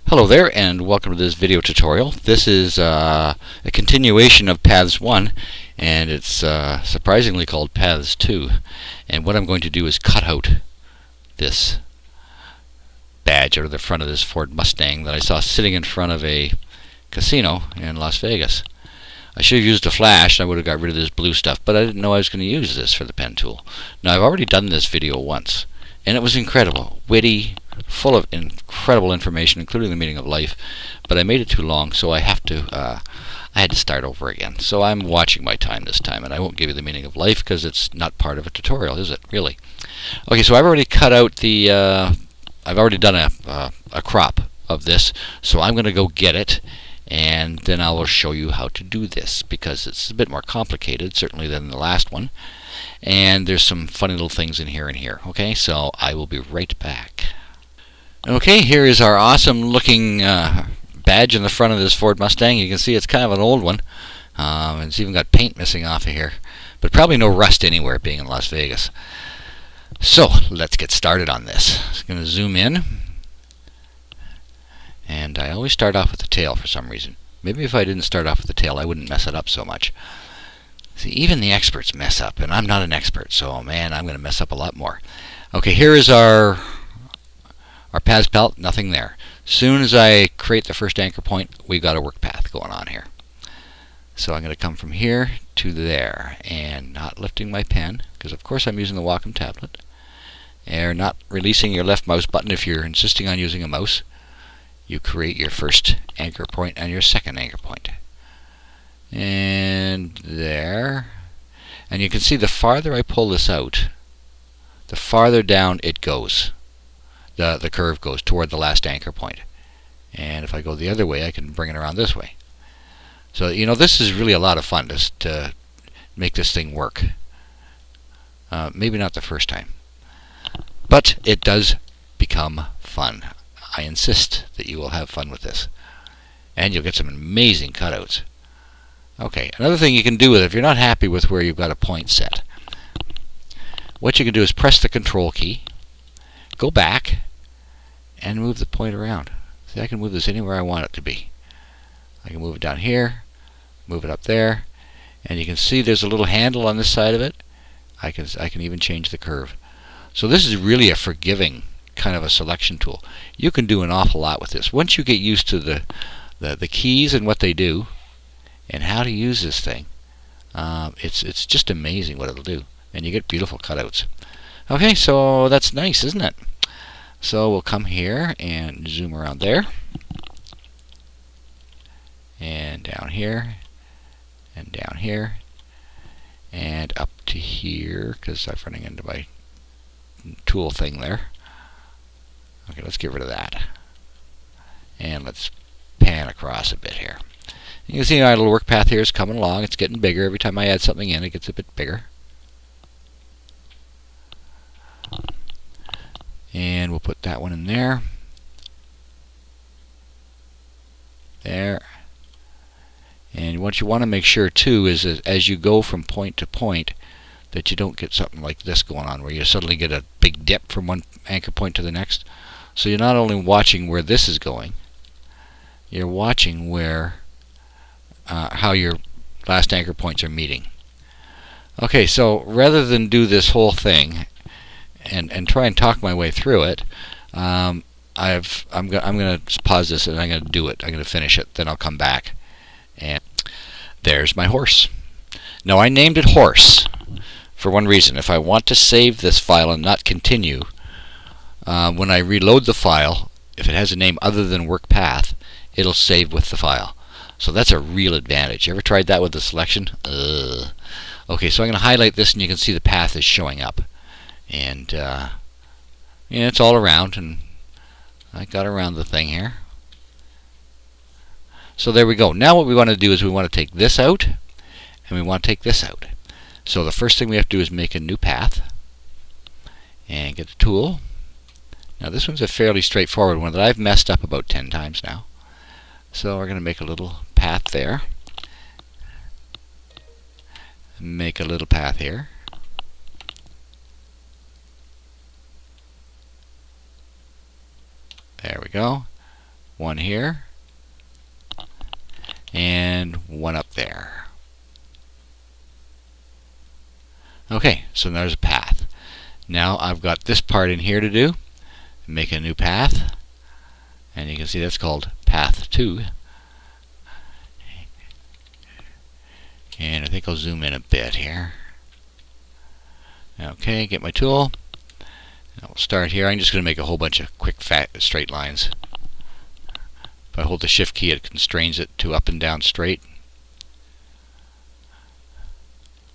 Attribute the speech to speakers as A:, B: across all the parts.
A: Hello there, and welcome to this video tutorial. This is a continuation of Paths 1, and it's surprisingly called Paths 2. And what I'm going to do is cut out this badge out of the front of this Ford Mustang that I saw sitting in front of a casino in Las Vegas. I should have used a flash, and I would have got rid of this blue stuff, but I didn't know I was going to use this for the pen tool. Now, I've already done this video once, and it was incredible, witty, full of incredible information, including the meaning of life. But I made it too long, so I had to start over again. So I'm watching my time this time, and I won't give you the meaning of life because it's not part of a tutorial, is it? Really? Okay, so I've already cut out the. I've already done a crop of this, so I'm going to go get it, and then I will show you how to do this because it's a bit more complicated, certainly than the last one. And there's some funny little things in here and here. Okay, so I will be right back. Okay, here is our awesome looking badge in the front of this Ford Mustang. You can see it's kind of an old one. It's even got paint missing off of here, but probably no rust anywhere being in Las Vegas. So let's get started on this. I'm going to zoom in, and I always start off with the tail for some reason. Maybe if I didn't start off with the tail I wouldn't mess it up so much. See, even the experts mess up, and I'm not an expert, so man, I'm going to mess up a lot more. Okay, here is our paths palette, nothing there. Soon as I create the first anchor point, we've got a work path going on here. So I'm going to come from here to there, and not lifting my pen, because of course I'm using the Wacom tablet, and not releasing your left mouse button if you're insisting on using a mouse. You create your first anchor point and your second anchor point. And there. And you can see the farther I pull this out, the farther down it goes. The curve goes toward the last anchor point. And if I go the other way, I can bring it around this way. So, you know, this is really a lot of fun to make this thing work. Maybe not the first time. But it does become fun. I insist that you will have fun with this. And you'll get some amazing cutouts. Okay, another thing you can do with it, if you're not happy with where you've got a point set, what you can do is press the control key, go back, and move the point around. See, I can move this anywhere I want it to be. I can move it down here, move it up there, and you can see there's a little handle on this side of it. I can even change the curve. So this is really a forgiving kind of a selection tool. You can do an awful lot with this. Once you get used to the keys and what they do, and how to use this thing, it's just amazing what it'll do, and you get beautiful cutouts. Okay, so that's nice, isn't it? So we'll come here and zoom around there, and down here, and down here, and up to here, because I'm running into my tool thing there. Okay, let's get rid of that, and let's pan across a bit here. You can see our little work path here is coming along. It's getting bigger. Every time I add something in, it gets a bit bigger. And we'll put that one in there. There. And what you want to make sure, too, is that as you go from point to point, that you don't get something like this going on, where you suddenly get a big dip from one anchor point to the next. So you're not only watching where this is going, you're watching where how your last anchor points are meeting. Okay, so rather than do this whole thing and try and talk my way through it, I'm going to pause this and I'm going to do it. I'm going to finish it. Then I'll come back. And there's my horse. Now I named it horse for one reason. If I want to save this file and not continue, when I reload the file, if it has a name other than work path, it'll save with the file. So that's a real advantage. You ever tried that with the selection? Okay, so I'm going to highlight this, and you can see the path is showing up. And yeah, it's all around, and I got around the thing here. So there we go. Now what we want to do is we want to take this out, and we want to take this out. So the first thing we have to do is make a new path, and get the tool. Now this one's a fairly straightforward one that I've messed up about 10 times now. So we're going to make a little path there. Make a little path here. There we go. one here, and one up there. Okay, so there's a path. Now I've got this part in here to do. Make a new path, and you can see that's called path 2. And I think I'll zoom in a bit here. Okay, get my tool. I'll start here. I'm just going to make a whole bunch of quick fat straight lines. If I hold the shift key, it constrains it to up and down straight,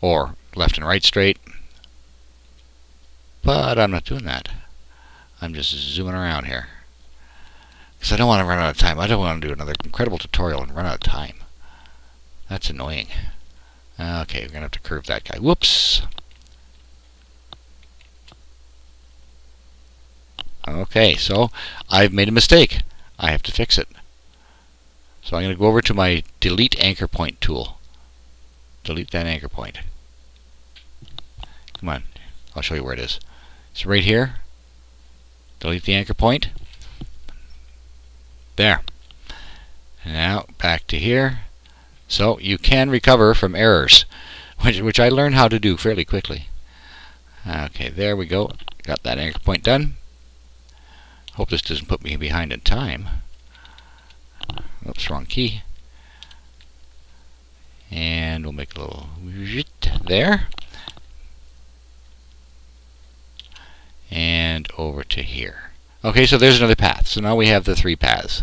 A: or left and right straight. But I'm not doing that. I'm just zooming around here, because I don't want to run out of time. I don't want to do another incredible tutorial and run out of time. That's annoying. Okay, we're going to have to curve that guy. Whoops! Okay, so I've made a mistake. I have to fix it. So I'm going to go over to my Delete Anchor Point tool. Delete that anchor point. Come on, I'll show you where it is. It's right here. Delete the anchor point. There. And now back to here. So you can recover from errors, which I learned how to do fairly quickly. Okay, there we go. Got that anchor point done. Hope this doesn't put me behind in time. Oops, wrong key. And we'll make a little there. And over to here. Okay, so there's another path. So now we have the 3 paths.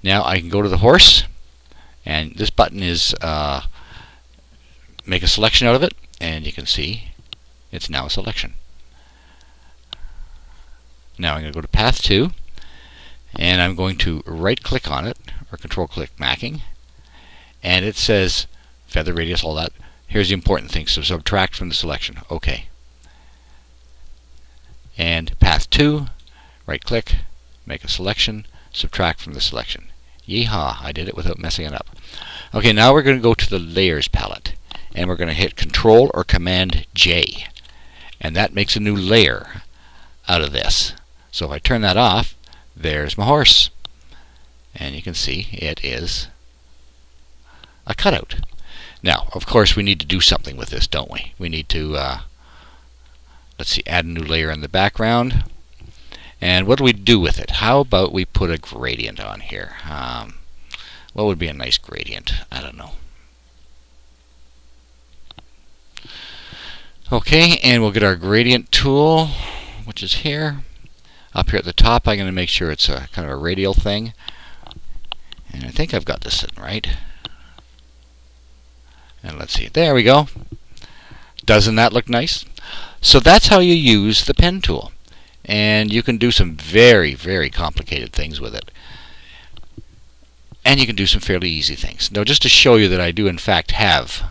A: Now I can go to the horse, and this button is make a selection out of it, and you can see it's now a selection. Now I'm going to go to path 2, and I'm going to right click on it, or control click macking, and it says feather radius, all that. Here's the important thing, so subtract from the selection. Okay. And path 2, right click, make a selection, subtract from the selection. Yeehaw, I did it without messing it up. Okay, now we're going to go to the layers palette, and we're going to hit Control or Command J, and that makes a new layer out of this. So if I turn that off, there's my horse, and you can see it is a cutout. Now, of course, we need to do something with this, don't we? We need to let's see, add a new layer in the background. And what do we do with it? How about we put a gradient on here? What would be a nice gradient? I don't know. Okay, and we'll get our gradient tool, which is here. Up here at the top, I'm going to make sure it's a kind of a radial thing. And I think I've got this sitting right. And let's see, there we go. Doesn't that look nice? So that's how you use the pen tool. And you can do some very, very complicated things with it. And you can do some fairly easy things. Now, just to show you that I do in fact have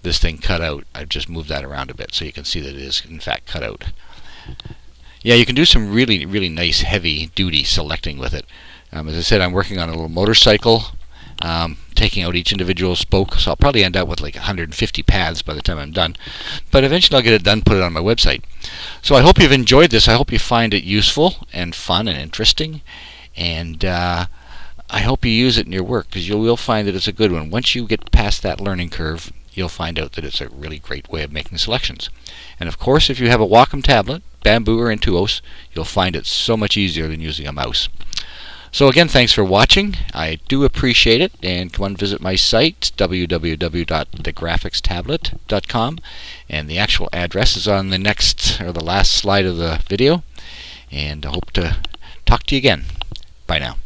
A: this thing cut out, I've just moved that around a bit so you can see that it is in fact cut out. Yeah, you can do some really, really nice heavy duty selecting with it. As I said, I'm working on a little motorcycle, taking out each individual spoke, so I'll probably end up with like 150 paths by the time I'm done. But eventually I'll get it done, put it on my website. So I hope you've enjoyed this. I hope you find it useful and fun and interesting. And I hope you use it in your work, because you will find that it's a good one. Once you get past that learning curve, you'll find out that it's a really great way of making selections. And of course, if you have a Wacom tablet, Bamboo or Intuos, you'll find it so much easier than using a mouse. So again, thanks for watching. I do appreciate it, and come on, visit my site, www.thegraphicstablet.com, and the actual address is on the next or the last slide of the video. And I hope to talk to you again. Bye now.